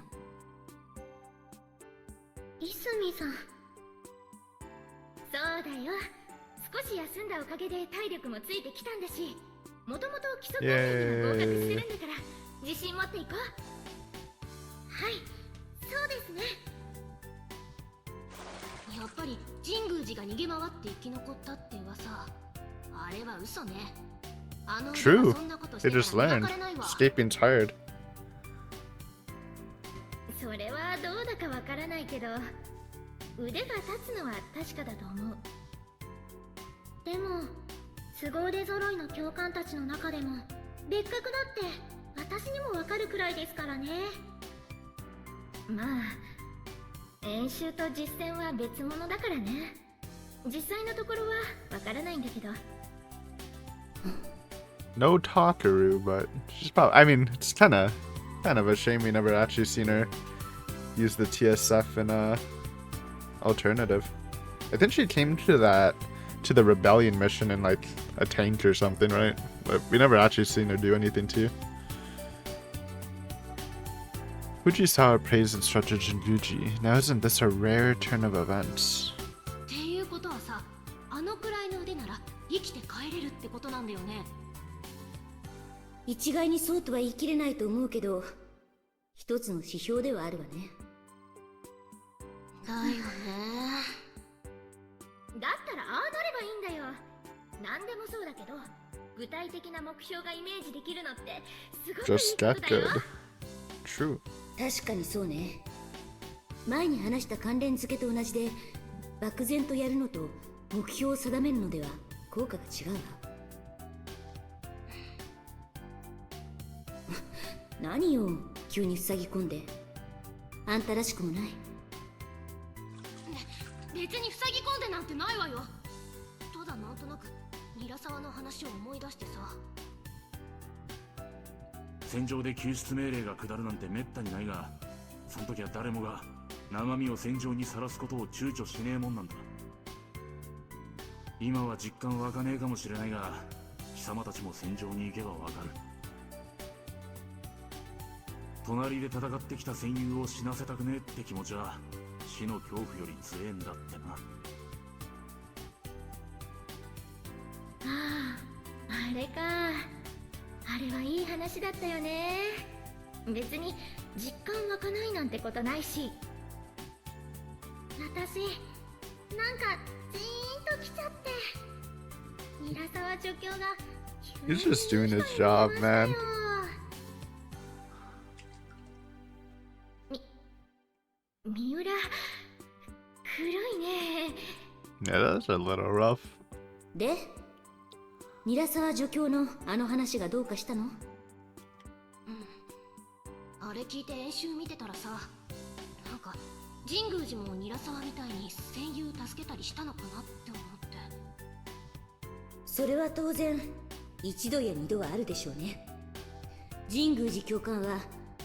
[SPEAKER 2] いすみさん。そうだよ。少し休んだおかげで体力もついてきたんだし、もともと基礎訓練にも合格してるんだから自信持っていこう。はい、そうですね。やっぱり神宮寺が逃げ回って生き残ったって噂、あれは嘘ね。あの
[SPEAKER 1] True.
[SPEAKER 2] そんなことし
[SPEAKER 1] They
[SPEAKER 2] て
[SPEAKER 1] just
[SPEAKER 2] たら
[SPEAKER 1] learned.
[SPEAKER 2] 磨かれないわ。
[SPEAKER 1] Escaping's hard.
[SPEAKER 2] それはどうだかわからないけど、腕が立つのは確かだと思う。でも凄腕揃いの教官たちの中でも別格だって私にもわかるくらいですからね。まあ演習と実践は別物だからね。実際のところはわからないんだけど。
[SPEAKER 1] No Takaru, but she's probably. I mean, it's kind of a shame we never actually seen her use the TSF in a alternative. I think she came to the rebellion mission in like a tank or something, right? But we never actually seen her do anything too. Fujisawa praised instructor Jinguji. Now isn't this a rare turn of events?
[SPEAKER 2] っていうことはさ、あのくらいの腕なら生きて帰れるってことなんだよね。一概にそうとは言い切れないと思うけど、一つの指標ではあるわね。だよね。だったらああなればいいんだよ。何でもそうだけど、具体的な目標がイメージできるのってすごくいい
[SPEAKER 1] Just
[SPEAKER 2] こと
[SPEAKER 1] get
[SPEAKER 2] だよ。
[SPEAKER 1] good. True.
[SPEAKER 2] 確かにそうね。前に話した関連付けと同じで、漠然とやるのと目標を定めるのでは効果が違うわ。何よ、急に塞ぎ込んで。あんたらしくもない。
[SPEAKER 5] 別に塞ぎ込んでなんてないわよ。ただなんとなくニラサワの話を思い出してさ。
[SPEAKER 4] 戦場で救出命令が下るなんてめったにないが、その時は誰もが生身を戦場にさらすことを躊躇しねえもんなんだ。今は実感湧かねえかもしれないが、貴様たちも戦場に行けばわかる。隣で戦ってきた戦友を死なせたくねえって気持ちは死の恐怖より強えんだってな。
[SPEAKER 5] ああ、あれか。あれはいい話だったよね。別に実感湧かないなんてことないし。私なんかジーンときちゃって。ニラサワ助教が
[SPEAKER 1] He's just doing his job, man.
[SPEAKER 5] 三浦、黒いね。
[SPEAKER 1] Yeah, that's a little rough.
[SPEAKER 2] で、ニラサワ助教のあの話がどうかしたの？
[SPEAKER 5] あれ聞いて演習見てたらさ、なんか神宮寺もニラサワみたいに戦友助けたりしたのかなって思って。
[SPEAKER 2] それは当然一度や二度はあるでしょうね。神宮寺教官は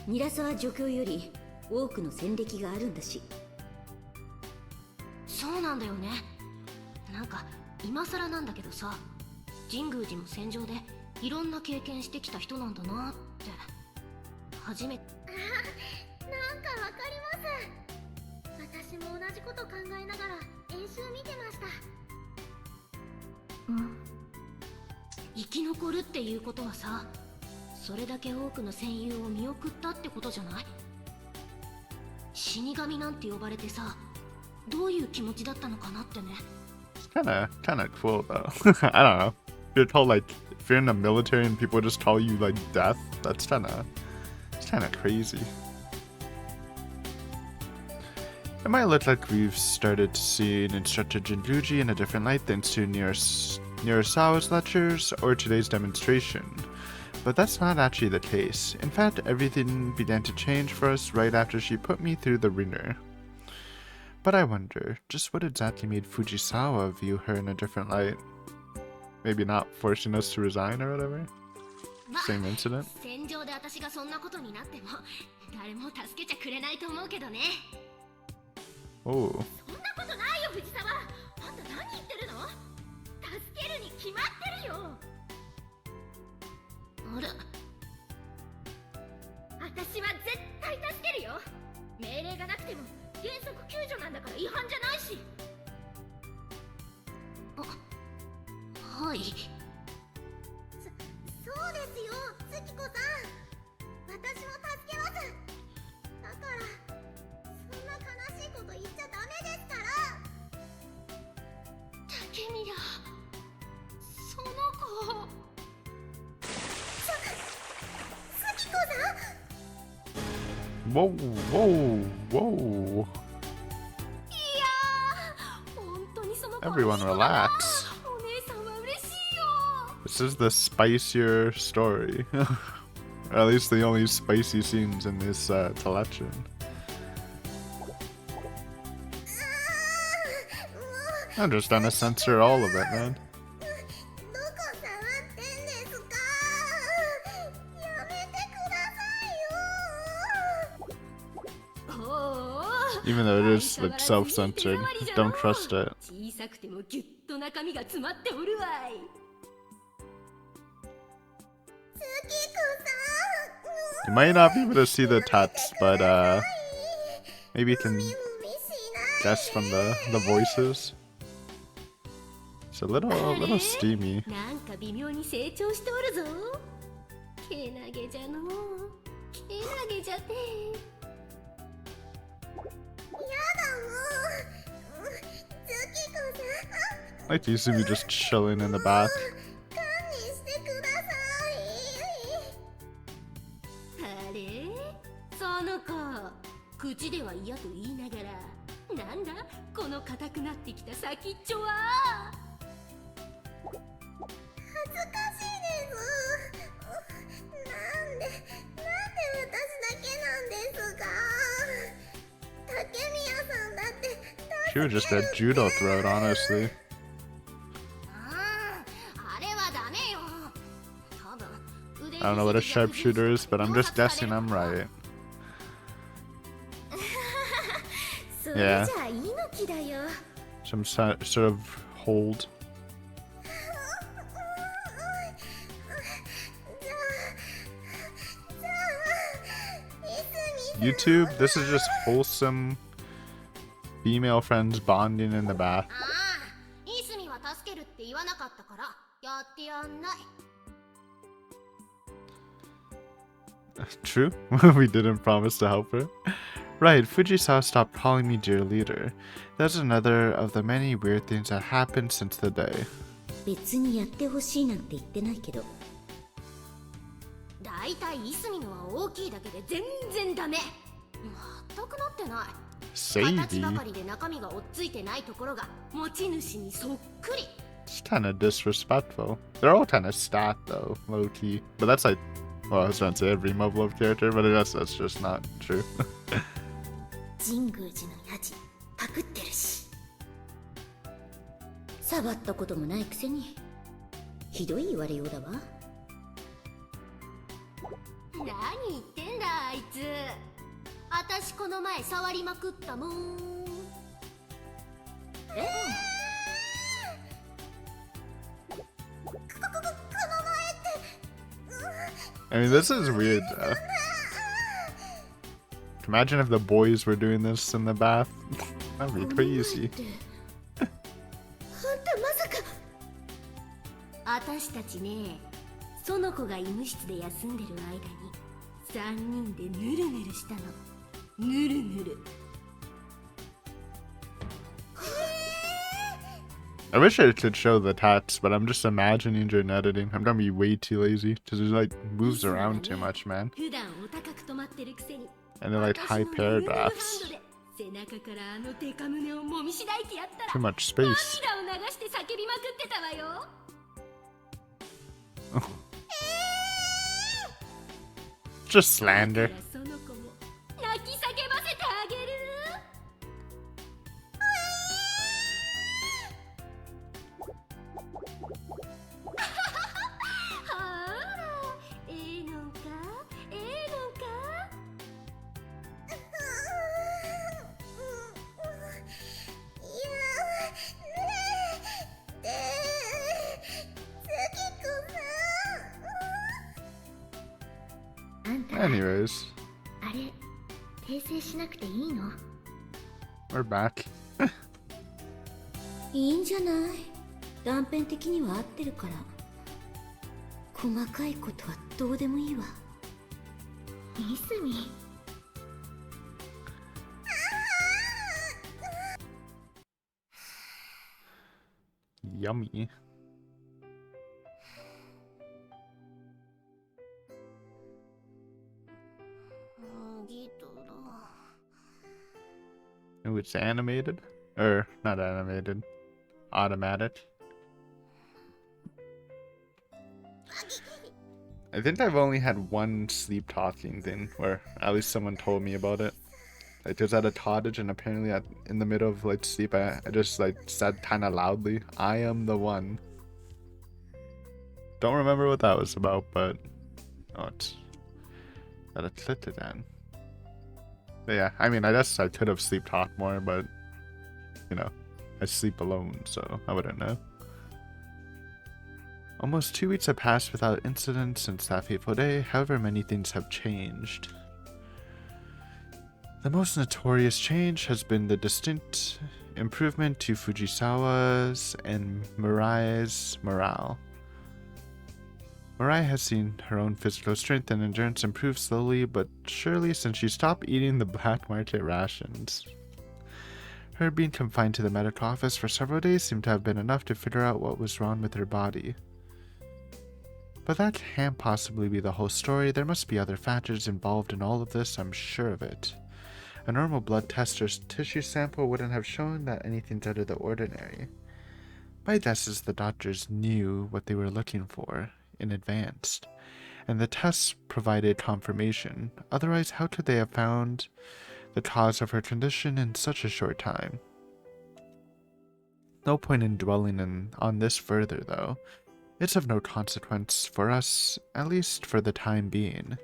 [SPEAKER 2] ニラサワ助教より多くの戦歴があるんだし。
[SPEAKER 5] そうなんだよね。なんか今更なんだけどさ、神宮寺も戦場でいろんな経験してきた人なんだなって初めて。なんかわかります。私も同じこと考えながら演習見てました。生き残るっていうことはさ、それだけ多くの戦友を見送ったってことじゃない？死神なんて呼ばれてさ、どういう気持ちだったのかなってね。
[SPEAKER 1] Kinda cool though. I don't know. You're told like if you're in the military and people just call you like death, it's kinda crazy. It might look like we've started to see an instructor Jinjuji in a different light thanks to Nirasawa's lectures or today's demonstration. But that's not actually the case. In fact, everything began to change for us right after she put me through the ringer. But I wonder, just what exactly made Fujisawa view her in a different light? Maybe not forcing us to resign or whatever? Same incident?
[SPEAKER 5] 戦場で私がそんなことになっても誰も助けちゃくれないと思うけどね。
[SPEAKER 1] Oh.
[SPEAKER 5] そんなことないよ藤沢。あんた何言ってるの？助けるに決まってるよ。あれ、私は絶対助けるよ。命令がなくても原則救助なんだから違反じゃないし。あ、はい。そうですよ、月子さん。私も助けます。だからそんな悲しいこと言っちゃダメですから。竹宮、その子。月子さん。
[SPEAKER 1] Whoa, whoa, whoa. Everyone relax. This is the spicier story. Or at least the only spicy scenes in this collection. I'm just gonna censor all of it, man. Even though it is like self-censored, don't trust it. You might not be able to see the text, but maybe you can guess from the voices. It's a little steamy.
[SPEAKER 5] なんか微妙に成長しておるぞ。けなげじゃのう。けなげじゃて。
[SPEAKER 1] Like to see me just chilling in the bath.
[SPEAKER 5] あれ、その子では嫌と言いながら、なんだこの硬くなってきた先っちょは。
[SPEAKER 2] 恥ずかしいです。なんで私だけなんですか。竹宮さんだって She was just a judo throat, honestly.
[SPEAKER 5] あれはダメよ。多分腕
[SPEAKER 1] I don't know what a sharpshooter is, but I'm just guessing I'm right.
[SPEAKER 2] それじゃ猪木だよ。
[SPEAKER 1] Some sort of hold. YouTube, this is just wholesome female friends bonding in the bath.
[SPEAKER 5] ああ、イスミは助けるって言わなかったからやってやんない。
[SPEAKER 1] True, we didn't promise to help her. Right, Fujisawa stopped calling me dear leader. That's another of the many weird things that happened since the day.
[SPEAKER 2] 別にやってほしいなんて言ってないけど。
[SPEAKER 5] だいたいイスミのは大きいだけで全然ダメ。全くなってない。形ば
[SPEAKER 1] Sadie?
[SPEAKER 5] かりで中身が追っついてないところが持ち主にそっくり。
[SPEAKER 1] It's kind of disrespectful. They're all kind of stat though, low key. But that's like, well, I was trying to say every Muv Luv character, but I guess that's just not true.
[SPEAKER 2] 神宮寺のヤジパクってるし、触ったこともないくせにひどい言われようだわ。
[SPEAKER 5] 何言ってんだあいつ。あたしこの前触りまくったもん。
[SPEAKER 1] I mean, this is weird though. Imagine if the boys were doing this in the bath. That'd be crazy.
[SPEAKER 2] あんたまさか。
[SPEAKER 5] あたしたちね、その子が医務室で休んでる間に3人でヌルヌルしたの。ヌルヌル。
[SPEAKER 1] I wish I could show the tats, but I'm just imagining during editing. I'm gonna be way too lazy because it like moves around too much, man.
[SPEAKER 5] 普段お高く止まってるくせに。
[SPEAKER 1] And they're like high paragraphs.
[SPEAKER 5] 背中からあのデカ胸をもみしだいてやったら
[SPEAKER 1] Too much space.
[SPEAKER 5] 涙を流して叫びまくってたわよ。
[SPEAKER 1] Just slander.
[SPEAKER 5] その子も泣き叫ばせてあげる。あら、ええのんか、ええのんか。
[SPEAKER 1] Anyways,
[SPEAKER 2] あれ訂正しなくていいの？
[SPEAKER 1] we're back.
[SPEAKER 2] いいんじゃない。断片的には合ってるから。細かいことはどうでもいいわ。イスミ。
[SPEAKER 1] Yummy.
[SPEAKER 5] ギトラ。
[SPEAKER 1] Oh, it's animated? Or, not animated. Automatic. I think I've only had one sleep talking thing, where at least someone told me about it. Like, it was at a cottage, and apparently in the middle of, like, sleep, I just, like, said kind of loudly, I am the one. Don't remember what that was about, but... Oh, it's... That it's lit again. But yeah, I mean, I guess I could have sleep talked more, but... You know, I sleep alone, so I wouldn't know. Almost 2 weeks have passed without incident since that fateful day. However, many things have changed. The most notorious change has been the distinct improvement to Fujisawa's and Mirai's morale. Mirai has seen her own physical strength and endurance improve slowly but surely since she stopped eating the black market rations. Her being confined to the medical office for several days seemed to have been enough to figure out what was wrong with her body. But that can't possibly be the whole story. There must be other factors involved in all of this, I'm sure of it. A normal blood test or tissue sample wouldn't have shown that anything's out of the ordinary. My guess is the doctors knew what they were looking for in advance, and the tests provided confirmation. Otherwise, how could they have found the cause of her condition in such a short time? No point in dwelling on this further, though. It's of no consequence for us, at least for the time being.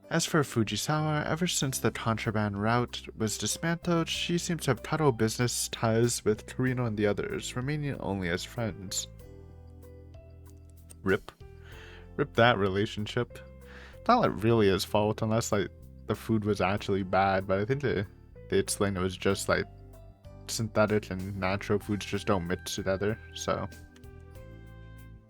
[SPEAKER 1] As for Fujisawa, ever since the contraband route was dismantled, she seems to have cut all business ties with Karino and the others, remaining only as friends. Rip. Rip that relationship. Not like really his fault, unless like the food was actually bad, but I think they explained it was just like synthetic and natural foods just don't mix together, so.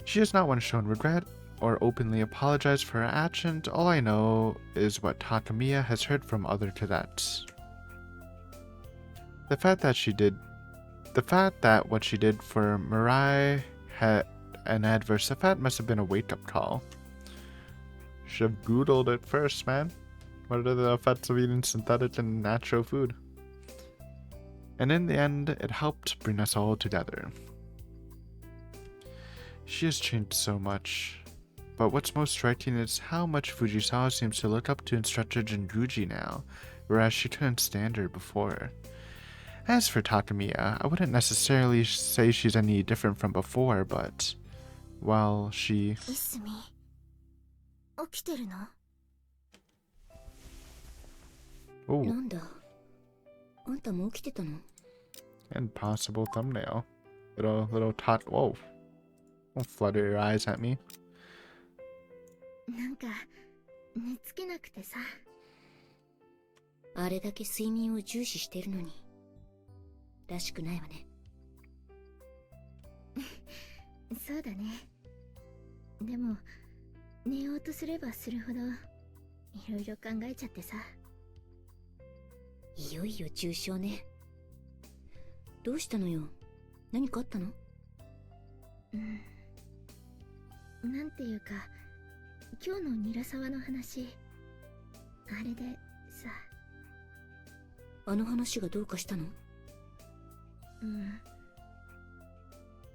[SPEAKER 1] She has not once shown regret or openly apologized for her actions. All I know is what Takamiya has heard from other cadets. The fact that what she did for Mirai had an adverse effect must have been a wake-up call. Should have Googled it first, man. What are the effects of eating synthetic and natural food? And in the end, it helped bring us all together. She has changed so much, but what's most striking is how much Fujisawa seems to look up to Instructor Jinguji now, whereas she couldn't stand her before. As for Takamiya, I wouldn't necessarily say she's any different from before, but, well, she...
[SPEAKER 5] いすみ、起きてるの？
[SPEAKER 1] Oh,
[SPEAKER 5] なんだ、あんたも起きてたの？
[SPEAKER 1] and possible thumbnail. Little tot... Whoa. Don't flutter your eyes at me.
[SPEAKER 5] なんか寝つけなくてさ。あれだけ睡眠を重視してるのにらしくないわね。そうだね。でも寝ようとすればするほどいろいろ考えちゃってさ。いよいよ重症ね。どうしたのよ。何かあったの？なんていうか、今日のニラサワの話、あれでさ。あの話がどうかしたの？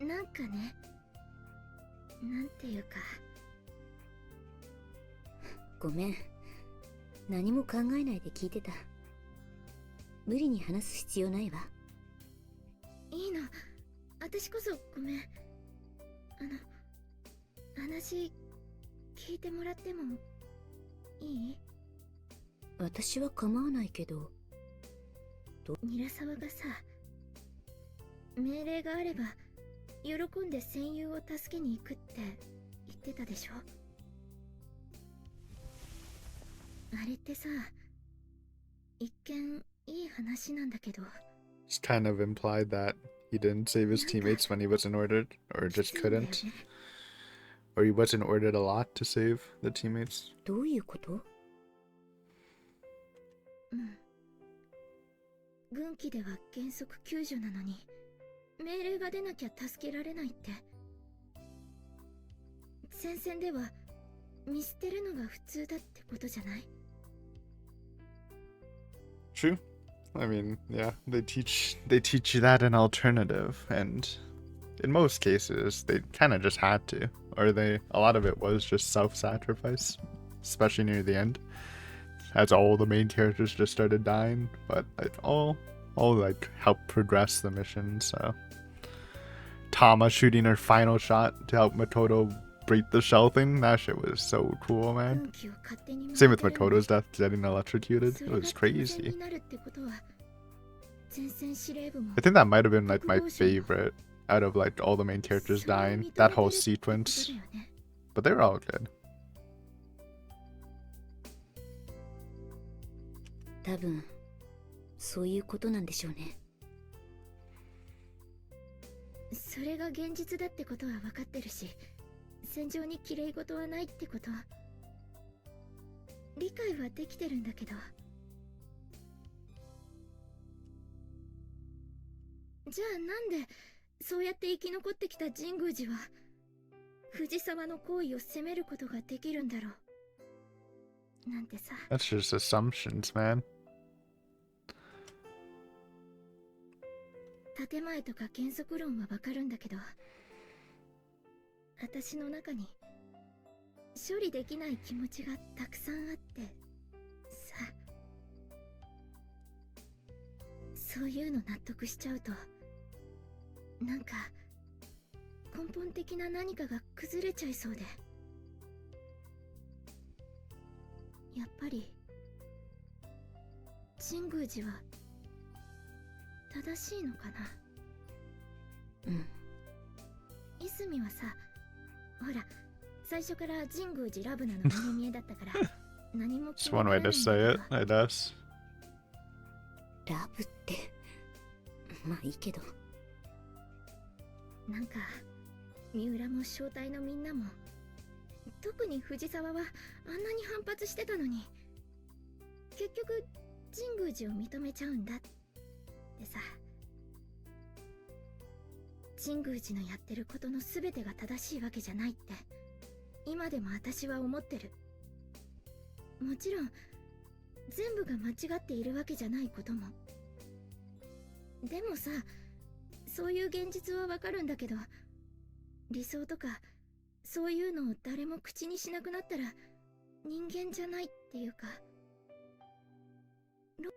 [SPEAKER 5] なんかね、なんていうか。ごめん、何も考えないで聞いてた。無理に話す必要ないわ。いいの、私こそごめん。話聞いてもらってもいい？私は構わないけど。ニラサワがさ、命令があれば喜んで戦友を助けに行くって言ってたでしょ。あれってさ、一見いい話なんだけど。
[SPEAKER 1] It's kind of implied that he didn't save his teammates when he wasn't ordered, or just couldn't. Or he wasn't ordered a lot to save the teammates.
[SPEAKER 5] どういうこと？軍機では原則救助なのに命令が出なきゃ助けられないって。戦線では見捨てるのが普通だってことじゃない？
[SPEAKER 1] True. I mean, yeah, they teach you that an alternative, and in most cases they kind of just had to, or a lot of it was just self-sacrifice, especially near the end, as all the main characters just started dying, but it all like helped progress the mission. So Tama shooting her final shot to help Makoto break the shell thing, that shit was so cool, man. Same with Makoto's death, getting electrocuted. It was crazy. I think that might have been like my favorite out of like all the main characters dying, that whole sequence. But they were all good.
[SPEAKER 5] 多分そういうことなんでしょうね。それが現実だってことは分かってるし、戦場に綺麗事はないってことは理解はできてるんだけど。じゃあなんでそうやって生き残ってきた神宮寺は藤沢の行為を責めることができるんだろう。
[SPEAKER 2] なんてさ。
[SPEAKER 1] That's just assumptions, man.
[SPEAKER 2] 建前とか原則論はわかるんだけど、私の中に処理できない気持ちがたくさんあってさ、そういうの納得しちゃうと、なんか根本的な何かが崩れちゃいそうで、やっぱり神宮寺は正しいのかな。
[SPEAKER 5] うん。
[SPEAKER 2] 泉はさ、ほら最初から神宮寺ラブなの見え見えだったから何も
[SPEAKER 1] It's
[SPEAKER 2] 気にな
[SPEAKER 1] one
[SPEAKER 2] ら
[SPEAKER 1] way
[SPEAKER 2] ないん
[SPEAKER 1] to
[SPEAKER 2] だ
[SPEAKER 1] say
[SPEAKER 2] け
[SPEAKER 1] it,
[SPEAKER 2] ど、
[SPEAKER 1] I guess.
[SPEAKER 5] ラブって。まあいいけど。
[SPEAKER 2] なんか三浦も正体のみんなも、特に藤沢はあんなに反発してたのに、結局神宮寺を認めちゃうんだってさ。神宮寺のやってることの全てが正しいわけじゃないって今でも私は思ってる。もちろん全部が間違っているわけじゃないことも。でもさ、そういう現実はわかるんだけど、理想とかそういうのを誰も口にしなくなったら人間じゃないっていうか。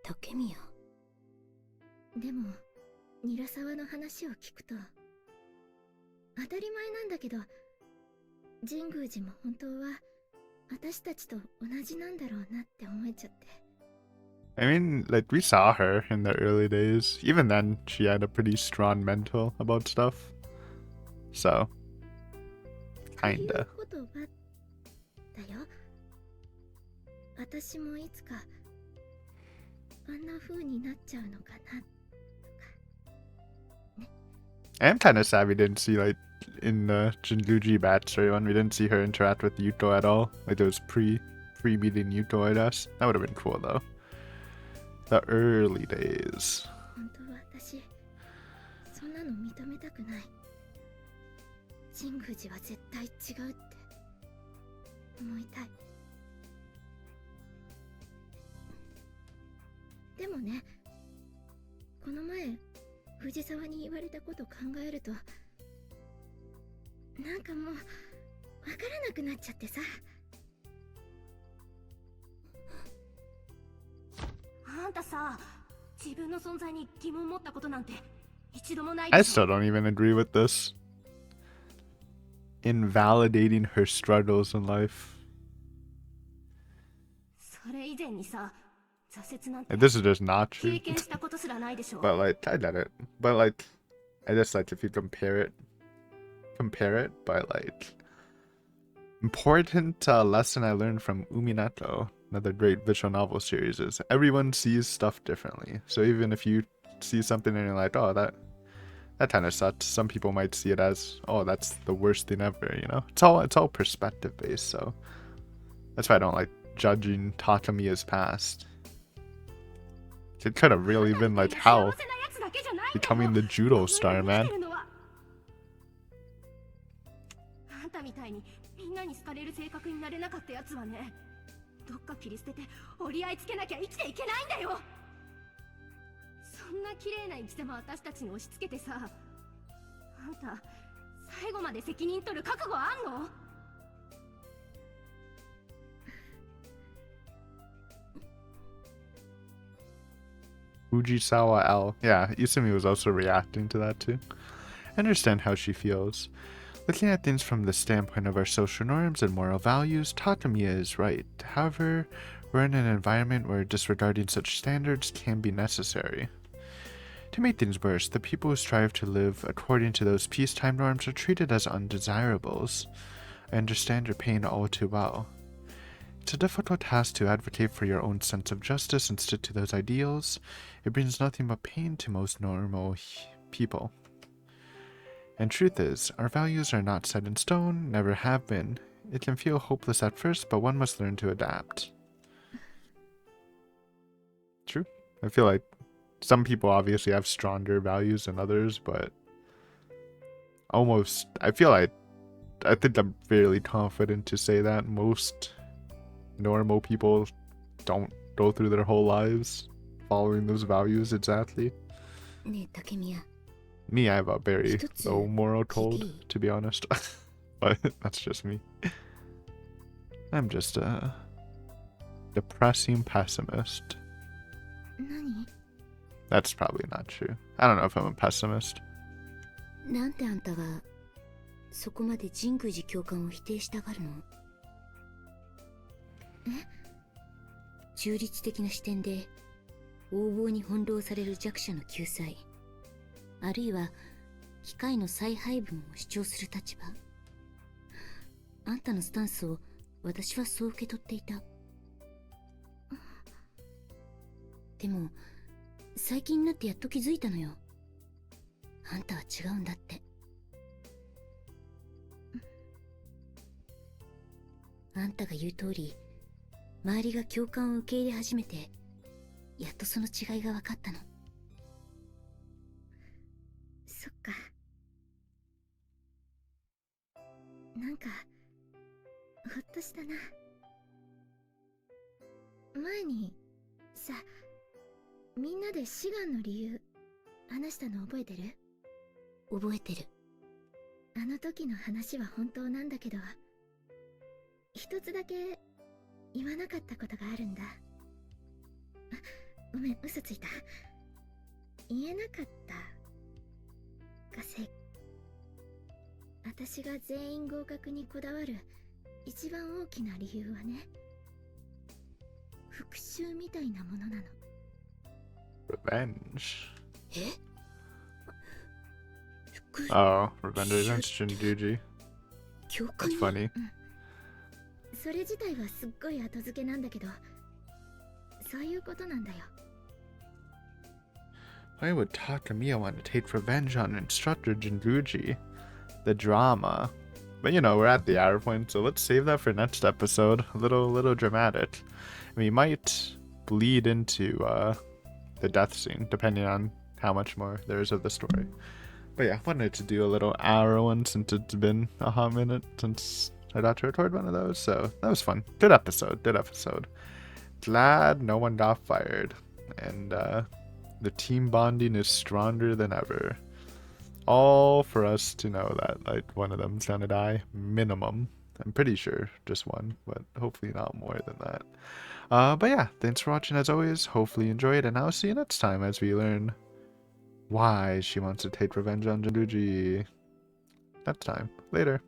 [SPEAKER 5] 竹宮。
[SPEAKER 2] でも韮沢の話を聞くと、当たり前なんだけど神宮寺も本当は私たちと同じなんだろうなって思えちゃって。
[SPEAKER 1] I mean, like, we saw her in the early days. Even then, she had a pretty strong mental about stuff. So,
[SPEAKER 2] という
[SPEAKER 1] kinda.
[SPEAKER 2] ことはだよ、私もいつかあんな風になっちゃうのかな。
[SPEAKER 1] I am kind of sad we didn't see, like, in the Jinguji batch story one, we didn't see her interact with Yuto at all. Like, it was pre-meeting Yuto, I guess. That would have been cool, though. The early days.
[SPEAKER 2] 本当は私そんなの認めたくない。神宮寺は絶対違うって思いたい。でもね、この前藤沢に言われたこと考えると、なんかもうわからなくなっちゃってさ。
[SPEAKER 5] あんたさ、自分の存在に疑問持ったことなんて一度もない
[SPEAKER 1] I
[SPEAKER 5] でしょ。
[SPEAKER 1] still don't even agree with this. Invalidating her struggles in life.
[SPEAKER 5] それ以前にさ、挫折なんて
[SPEAKER 1] Like, this is just not
[SPEAKER 5] 経
[SPEAKER 1] true.
[SPEAKER 5] 験したことすらないでしょ。
[SPEAKER 1] But, like, I get it. But, like, I just, like, if you compare it, but, like, important lesson I learned from Uminato, another great visual novel series, is everyone sees stuff differently. So even if you see something and you're like, oh, that kind of sucks, some people might see it as, oh, that's the worst thing ever, you know? It's all perspective based, so that's why I don't like judging Takamiya's past. It could have really been like hell becoming the judo star, man.
[SPEAKER 5] あんたみたいにみんなに好かれる性格になれなかったやつはね、どっか切り捨てて折り合いつけなきゃ生きていけないんだよ。そんな綺麗な生き様私たちに押し付けてさ、あんた最後まで責任取る覚悟あんの？
[SPEAKER 1] Fujisawa L. Yeah, Isumi was also reacting to that too. I understand how she feels. Looking at things from the standpoint of our social norms and moral values, Takamiya is right. However, we're in an environment where disregarding such standards can be necessary. To make things worse, the people who strive to live according to those peacetime norms are treated as undesirables. I understand your pain all too well. It's a difficult task to advocate for your own sense of justice and stick to those ideals. It brings nothing but pain to most normal people. And truth is, our values are not set in stone, never have been. It can feel hopeless at first, but one must learn to adapt. True. I feel like some people obviously have stronger values than others, but I think I'm fairly confident to say that most normal people don't go through their whole lives following those values exactly.
[SPEAKER 2] ねえ竹宮
[SPEAKER 1] Me, I have a very
[SPEAKER 2] 一つ
[SPEAKER 1] low moral
[SPEAKER 2] 聞い
[SPEAKER 1] code,
[SPEAKER 2] ていい
[SPEAKER 1] to be honest. But that's just me. I'm just a depressing pessimist.
[SPEAKER 2] 何
[SPEAKER 1] That's probably not true. I don't know if I'm a pessimist.
[SPEAKER 2] なんであんたがそこまで神宮寺教官を否定したがるの？え？中立的な視点で横暴に翻弄される弱者の救済、あるいは機械の再配分を主張する立場。あんたのスタンスを私はそう受け取っていた。でも最近になってやっと気づいたのよ。あんたは違うんだって。あんたが言う通り、周りが共感を受け入れ始めて、やっとその違いが分かったの。そっか。なんかほっとしたな。前にさ、みんなで志願の理由話したの覚えてる？覚えてる。あの時の話は本当なんだけど、一つだけ言わなかったことがあるんだ。ごめん、嘘ついた。言えなかったが私が全員合格にこだわる一番大きな理由はね、復讐みたいなものなの。
[SPEAKER 1] Revenge.
[SPEAKER 2] え
[SPEAKER 1] Oh, revenge against Jinjuji.
[SPEAKER 2] 教官
[SPEAKER 1] That's
[SPEAKER 2] に
[SPEAKER 1] funny.
[SPEAKER 2] それ自体はすっごい後付けなんだけど、そういうことなんだよ。
[SPEAKER 1] Why would Takamiya want to take revenge on instructor Jinjuji? The drama. But you know, we're at the hour point, so let's save that for next episode. A little dramatic. We might bleed into the death scene, depending on how much more there is of the story. But yeah, I wanted to do a little hour one since it's been a hot minute since I got to record one of those, so that was fun. Good episode. Glad no one got fired. And the team bonding is stronger than ever. All for us to know that like one of them's gonna die, minimum. I'm pretty sure just one, but hopefully not more than that. But yeah, thanks for watching as always. Hopefully you enjoyed, and I'll see you next time as we learn why she wants to take revenge on Jinjuji. Next time. Later.